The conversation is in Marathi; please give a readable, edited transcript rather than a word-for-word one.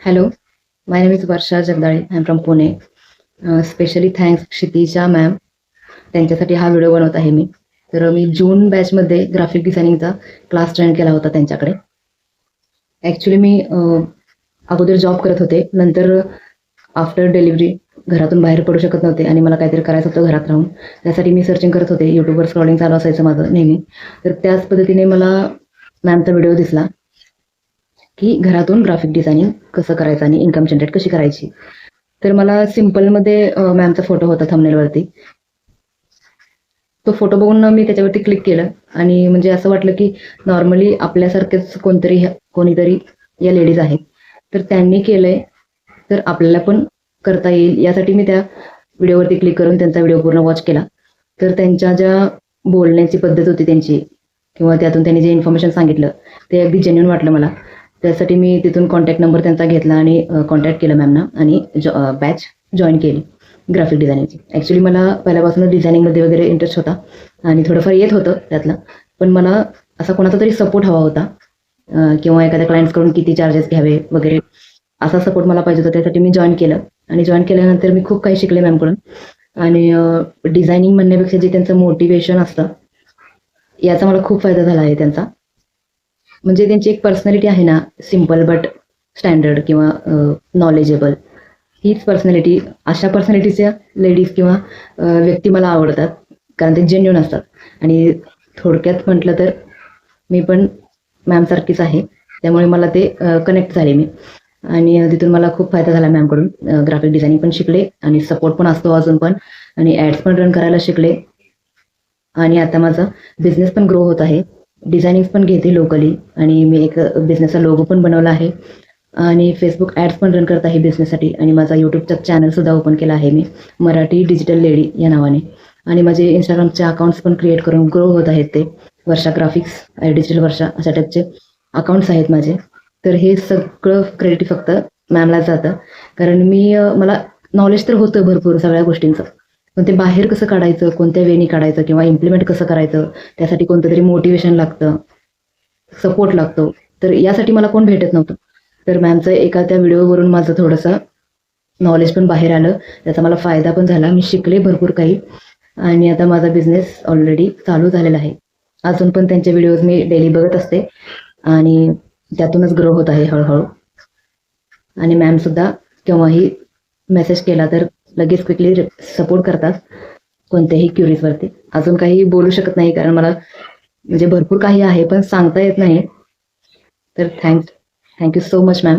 Hello, my name is Varsha Jagdale. I'm from Pune. Specially thanks Kshitija ma'am, त्यांच्यासाठी हा व्हिडिओ बनवत आहे मी. तर मी जून बॅचमध्ये ग्राफिक डिझायनिंगचा क्लास जॉईन केला होता त्यांच्याकडे. ॲक्च्युली मी अगोदर जॉब करत होते. नंतर आफ्टर डिलिव्हरी घरातून बाहेर पडू शकत नव्हते आणि मला काहीतरी करायचं होतं घरात राहून. त्यासाठी मी सर्चिंग करत होते. यूट्यूबवर स्क्रॉलिंग चालू असायचं माझं नेहमी. तर त्याच पद्धतीने मला मॅमचा व्हिडिओ दिसला की घरातून ग्राफिक डिझायनिंग कसं करायचं आणि इन्कम जनरेट कशी करायची. तर मला सिम्पलमध्ये मॅमचा फोटो होता थंबनेलवरती. तो फोटो बघून मी त्याच्यावरती क्लिक केलं आणि म्हणजे असं वाटलं की नॉर्मली आपल्यासारखेच कोणीतरी या लेडीज आहेत. तर त्यांनी केलंय तर आपल्याला पण करता येईल यासाठी मी त्या व्हिडिओवरती क्लिक करून त्यांचा व्हिडिओ पूर्ण वॉच केला. तर त्यांच्या ज्या बोलण्याची पद्धत होती त्यांची किंवा त्यातून त्यांनी जे इन्फॉर्मेशन सांगितलं ते अगदी जेन्युइन वाटलं मला. त्यासाठी मी तिथून कॉन्टॅक्ट नंबर त्यांचा घेतला आणि कॉन्टॅक्ट केलं मॅमना आणि बॅच जॉईन केली ग्राफिक डिझायनिंगची. ॲक्च्युली मला पहिल्यापासूनच डिझायनिंगमध्ये वगैरे इंटरेस्ट होता आणि थोडंफार येत होतं त्यातलं. पण मला असा कोणाचा तरी सपोर्ट हवा होता किंवा एखाद्या क्लायंट्सकडून किती चार्जेस घ्यावे वगैरे असा सपोर्ट मला पाहिजे होता. त्यासाठी मी जॉईन केलं आणि जॉईन केल्यानंतर मी खूप काही शिकले मॅमकडून. आणि डिझायनिंग म्हणण्यापेक्षा जे त्यांचं मोटिवेशन असतं याचा मला खूप फायदा झाला आहे त्यांचा. म्हणजे त्यांची एक पर्सनॅलिटी आहे ना, सिम्पल बट स्टँडर्ड किंवा नॉलेजेबल, हीच पर्सनॅलिटी, अशा पर्सनॅलिटीच्या लेडीज किंवा व्यक्ती मला आवडतात. कारण ते जेन्युइन असतात. आणि थोडक्यात म्हटलं तर मी पण मॅमसारखीच आहे. त्यामुळे मला ते कनेक्ट झाले मी आणि तिथून मला खूप फायदा झाला मॅमकडून. ग्राफिक डिझायनिंग पण शिकले आणि सपोर्ट पण असतो अजून पण, आणि ॲड्स पण रन करायला शिकले. आणि आता माझा बिझनेस पण ग्रो होत आहे. डिझायनिंग पण घेते लोकली आणि मी एक बिझनेसचा लोगो पण बनवला आहे आणि फेसबुक ॲड्स पण रन करत आहे बिझनेससाठी. आणि माझा यूट्यूबचा चॅनलसुद्धा ओपन केला आहे मी, मराठी डिजिटल लेडी या नावाने. आणि माझे इंस्टाग्रामचे अकाउंट्स पण क्रिएट करून ग्रो होत आहेत ते. वर्षा ग्राफिक्स, डिजिटल वर्षा अशा टाईपचे अकाउंट्स आहेत माझे. तर हे सगळं क्रेडिट फक्त मॅमलाच जातं. कारण मला नॉलेज तर होतं भरपूर सगळ्या गोष्टींचं, पण ते बाहेर कसं काढायचं, कोणत्या वेनी काढायचं किंवा इम्प्लिमेंट कसं करायचं, त्यासाठी कोणतं तरी मोटिवेशन लागतं, सपोर्ट लागतो. तर यासाठी मला कोण भेटत नव्हतं. तर मॅमचं एका त्या व्हिडिओवरून माझं थोडंसं नॉलेज पण बाहेर आलं. त्याचा मला फायदा पण झाला. मी शिकले भरपूर काही आणि आता माझा बिझनेस ऑलरेडी चालू झालेला आहे. अजून पण त्यांचे व्हिडिओज मी डेली बघत असते आणि त्यातूनच ग्रो होत आहे हळूहळू. आणि मॅमसुद्धा केव्हाही मेसेज केला तर लगेच क्विकली सपोर्ट करतात कोणत्याही क्युरीजवरती. अजून काही बोलू शकत नाही कारण मला म्हणजे भरपूर काही आहे पण सांगता येत नाही. तर थँक्यू सो मच मॅम.